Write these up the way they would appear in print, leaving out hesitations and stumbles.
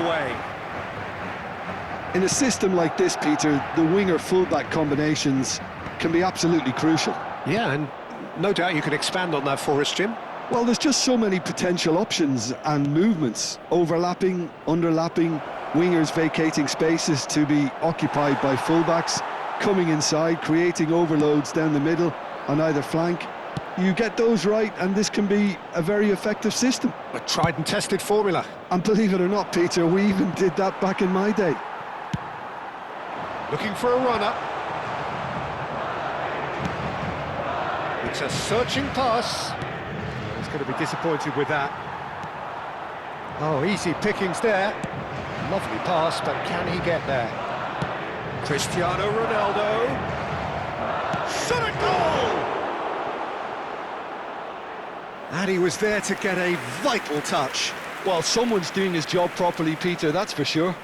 away. In a system like this, Peter, the winger-fullback combinations can be absolutely crucial. Yeah, and no doubt you can expand on that for us, Jim. Well, there's just so many potential options and movements. Overlapping, underlapping, wingers vacating spaces to be occupied by fullbacks, coming inside, creating overloads down the middle on either flank. You get those right, and this can be a very effective system. A tried and tested formula. And believe it or not, Peter, we even did that back in my day. Looking for a runner. It's a searching pass. He's going to be disappointed with that. Oh, easy pickings there. Lovely pass, but can he get there? Cristiano Ronaldo. Shot a goal! And he was there to get a vital touch. Well, someone's doing his job properly, Peter, that's for sure.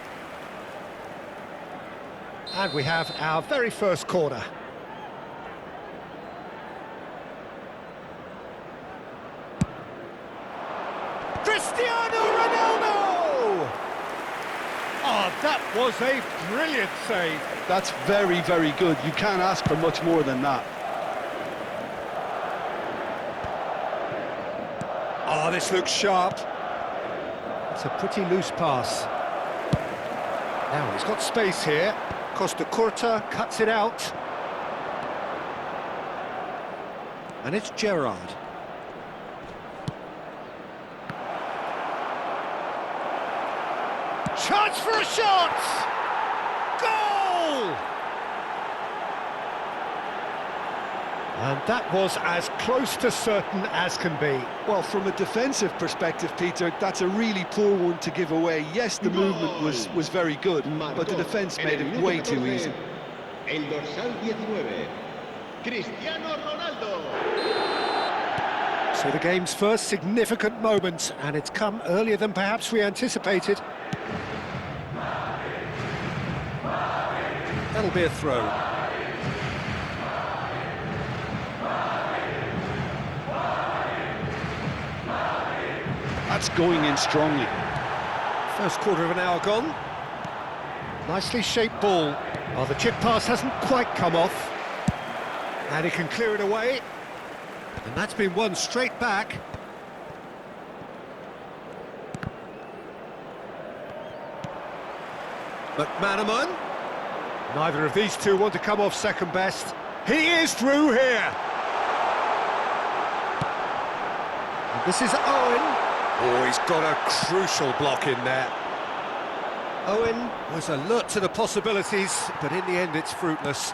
And we have our very first corner. Cristiano Ronaldo! Oh, that was a brilliant save. That's very, very good. You can't ask for much more than that. Oh, this looks sharp. It's a pretty loose pass. Now he's got space here. Costa Curta cuts it out. And it's Gerrard. Chance for a shot! Goal! And that was as close to certain as can be. Well, from a defensive perspective, Peter, that's a really poor one to give away. Yes, the movement was very good, but the defence made it way too easy. El dorsal 19, Cristiano Ronaldo. So the game's first significant moment, and it's come earlier than perhaps we anticipated. That'll be a throw. That's going in strongly. First quarter of an hour gone. Nicely shaped ball. Oh, the chip pass hasn't quite come off. And he can clear it away. And that's been won straight back. McManaman. Neither of these two want to come off second best. He is through here. And this is Owen. Oh, he's got a crucial block in there. Owen was alert to the possibilities, but in the end it's fruitless.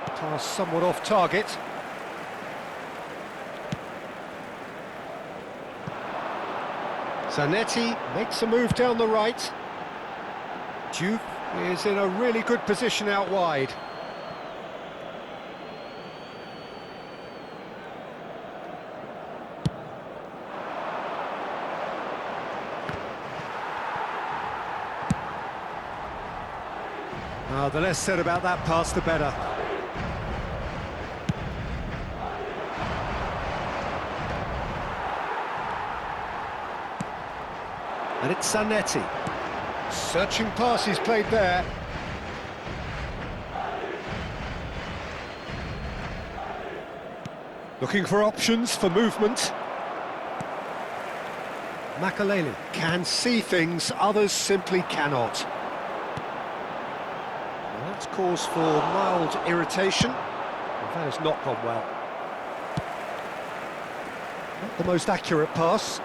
Pass somewhat off target. Zanetti makes a move down the right. Duke is in a really good position out wide. The less said about that pass, the better. And it's Zanetti. Searching pass he's played there. Looking for options for movement. Makaleli can see things others simply cannot. That's cause for mild irritation. That has not gone well. Not the most accurate pass.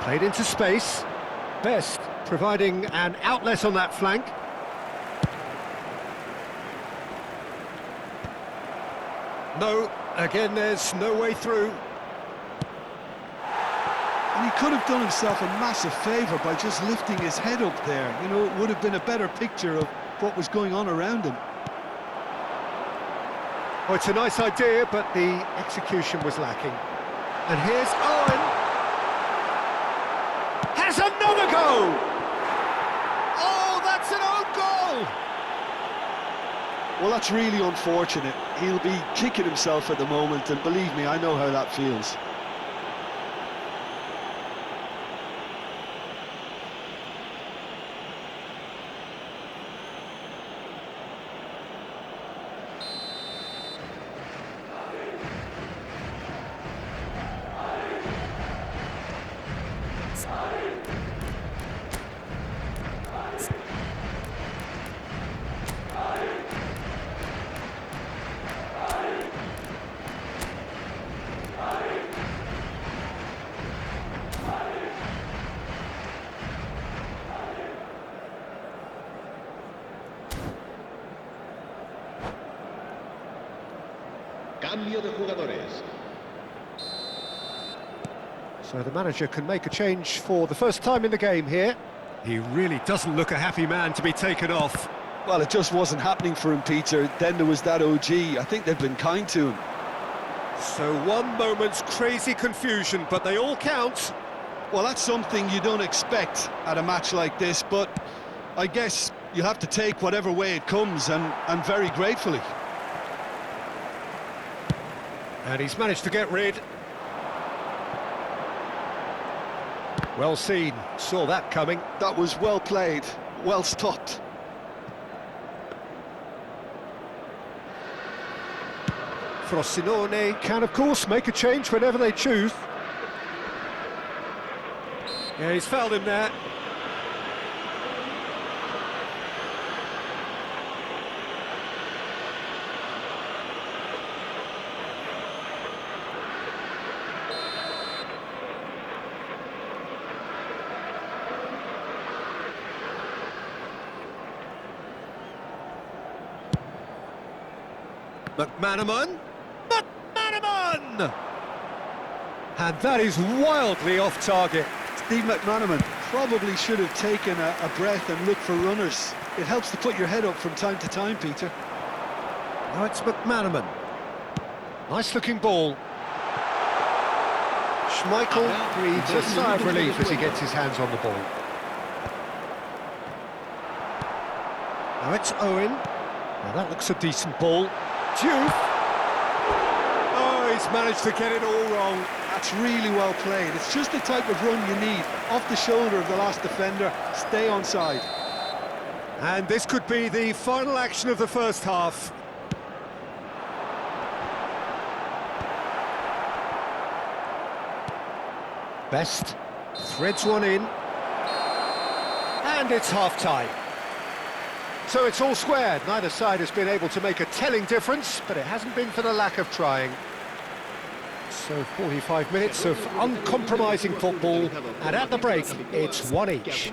Played into space. Best providing an outlet on that flank. No, again there's no way through. And he could have done himself a massive favour by just lifting his head up there. You know, it would have been a better picture of what was going on around him. Oh, it's a nice idea, but the execution was lacking. And here's Owen. Has another go! Oh, that's an own goal! Well, that's really unfortunate. He'll be kicking himself at the moment, and believe me, I know how that feels. Cambio de jugadores. So the manager can make a change for the first time in the game here. He really doesn't look a happy man to be taken off. Well, it just wasn't happening for him, Peter. Then there was that OG. I think they've been kind to him. So one moment's crazy confusion, but they all count. Well, that's something you don't expect at a match like this, but I guess you'll have to take whatever way it comes, and very gratefully. And he's managed to get rid. Well seen, saw that coming. That was well played, well stopped. Frosinone can, of course, make a change whenever they choose. Yeah, he's fouled him there. McManaman! McManaman! And that is wildly off target. Steve McManaman probably should have taken a breath and looked for runners. It helps to put your head up from time to time, Peter. Now it's McManaman. Nice looking ball. Schmeichel breathes a sigh of relief as he gets his hands on the ball. Now it's Owen. Now that looks a decent ball. Diouf. Oh, he's managed to get it all wrong. That's really well played. It's just the type of run you need. Off the shoulder of the last defender, stay onside. And this could be the final action of the first half. Best threads one in. And it's half-time. So it's all squared. Neither side has been able to make a telling difference, but it hasn't been for the lack of trying. So 45 minutes of uncompromising football, and at the break, it's one each.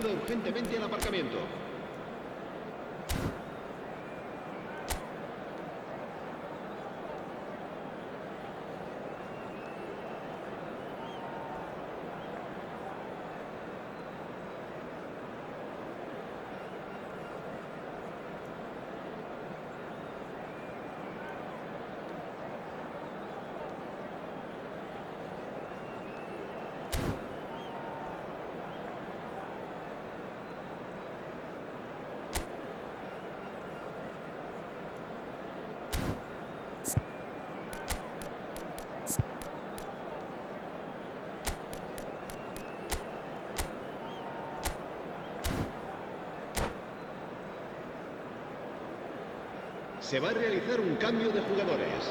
Se va a realizar un cambio de jugadores.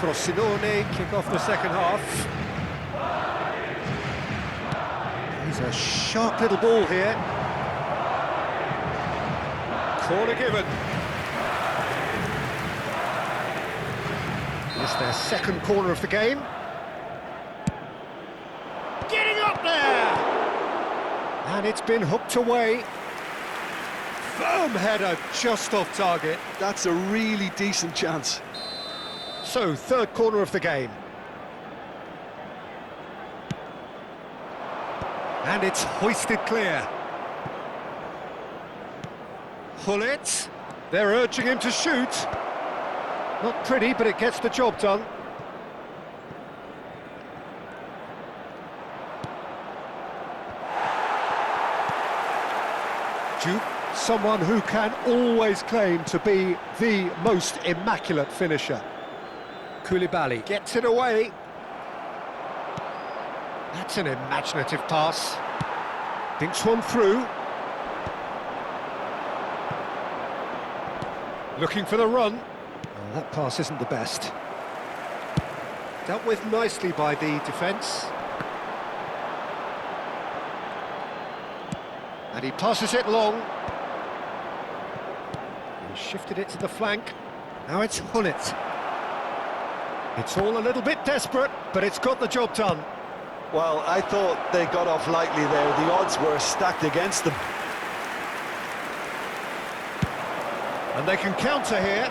Frosinone kick off the second half. He's a sharp little ball here. Corner given. It's their second corner of the game. Getting up there! And it's been hooked away. Firm header just off target. That's a really decent chance. So, third corner of the game. And it's hoisted clear. Hullet. They're urging him to shoot. Not pretty, but it gets the job done. Duke, someone who can always claim to be the most immaculate finisher. Koulibaly gets it away. That's an imaginative pass. Dinks one through. Looking for the run. Oh, that pass isn't the best. Dealt with nicely by the defence. And he passes it long. He shifted it to the flank. Now it's Hullet. It's all a little bit desperate, but it's got the job done. Well, I thought they got off lightly there. The odds were stacked against them. And they can counter here.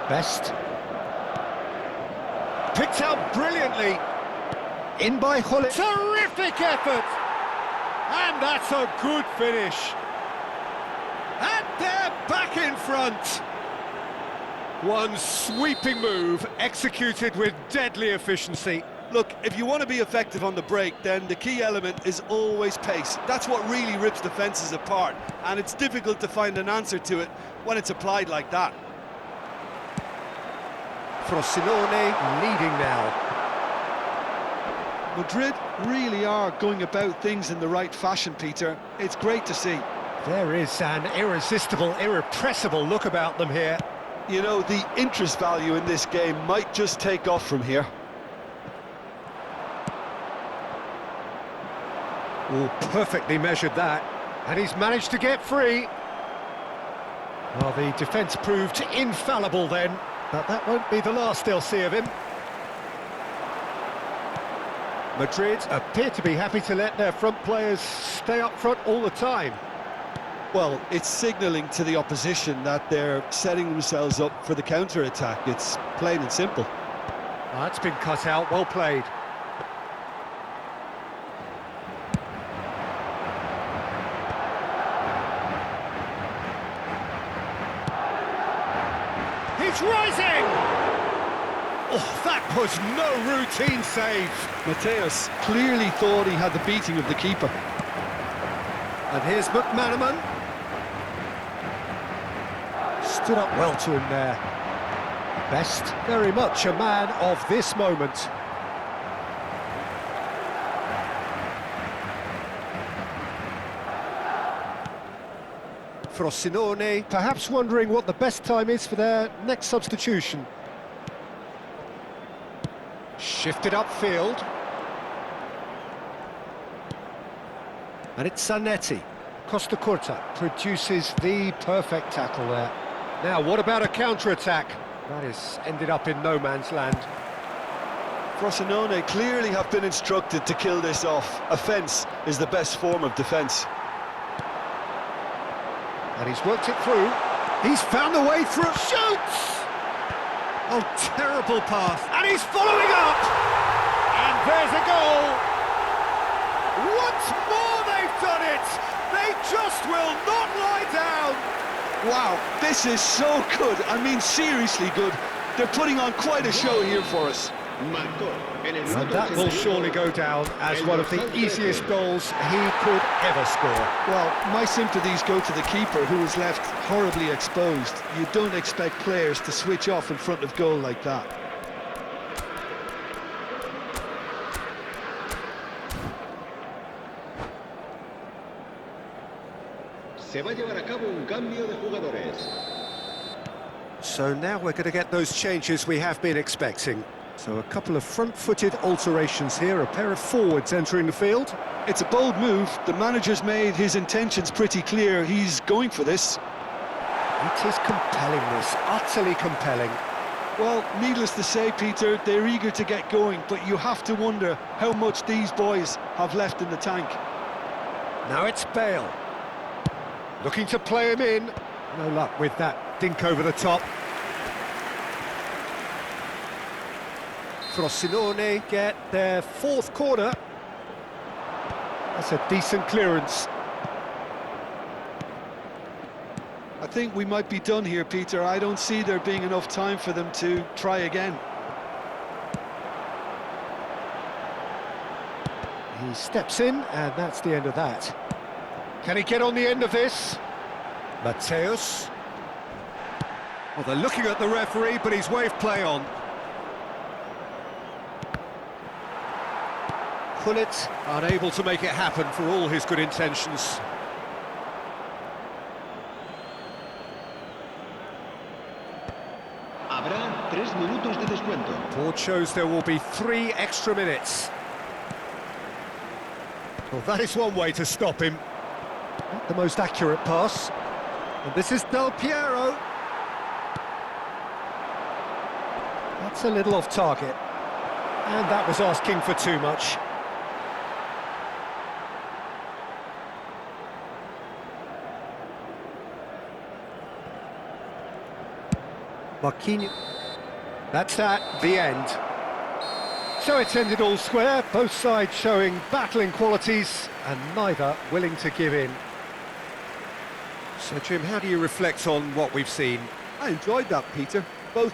Best. Picked out brilliantly. In by Hullet. Terrific effort! And that's a good finish. And they're back in front. One sweeping move, executed with deadly efficiency. Look, if you want to be effective on the break, then the key element is always pace. That's what really rips defences apart, and it's difficult to find an answer to it when it's applied like that. Frosinone leading now. Madrid really are going about things in the right fashion, Peter. It's great to see. There is an irresistible, irrepressible look about them here. You know, the interest value in this game might just take off from here. Oh, perfectly measured that. And he's managed to get free. Well, the defence proved infallible then, but that won't be the last they'll see of him. Madrid appear to be happy to let their front players stay up front all the time. Well, it's signalling to the opposition that they're setting themselves up for the counter-attack. It's plain and simple. Oh, that's been cut out, well played. He's rising! Oh, that was no routine save. Mateus clearly thought he had the beating of the keeper. And here's McManaman. Stood up well to him there. Best, very much a man of this moment. Frosinone, perhaps wondering what the best time is for their next substitution. Shifted upfield. And it's Zanetti. Costa Curta produces the perfect tackle there. Now, what about a counter-attack? That has ended up in no man's land. Frosinone clearly have been instructed to kill this off. Offence is the best form of defence. And he's worked it through. He's found a way through. Shoots! Oh, terrible pass. And he's following up! And there's a goal! Once more they've done it! They just will not lie down! Wow, this is so good. I mean, seriously good. They're putting on quite a show here for us. And that will surely go down as one of the easiest goals he could ever score. Well, my sympathies go to the keeper, who was left horribly exposed. You don't expect players to switch off in front of goal like that. Se va a llevar a cabo un cambio de jugadores. So now we're going to get those changes we have been expecting. So a couple of front-footed alterations here, a pair of forwards entering the field. It's a bold move. The manager's made his intentions pretty clear. He's going for this. It is compelling, this, utterly compelling. Well, needless to say, Peter, they're eager to get going, but you have to wonder how much these boys have left in the tank. Now it's Bale. Looking to play him in. No luck with that dink over the top. Frosinone get their fourth corner. That's a decent clearance. I think we might be done here, Peter. I don't see there being enough time for them to try again. He steps in, and that's the end of that. Can he get on the end of this? Mateus. Well, they're looking at the referee, but he's waved play on. Hullet unable to make it happen for all his good intentions. Habrá 3 minutos de descuento. Board shows there will be 3 extra minutes. Well, that is one way to stop him. Not the most accurate pass. And this is Del Piero. That's a little off target. And that was asking for too much. Marquinhos. That's that, the end. So it's ended all square, both sides showing battling qualities and neither willing to give in. So Jim, how do you reflect on what we've seen? I enjoyed that, Peter. Both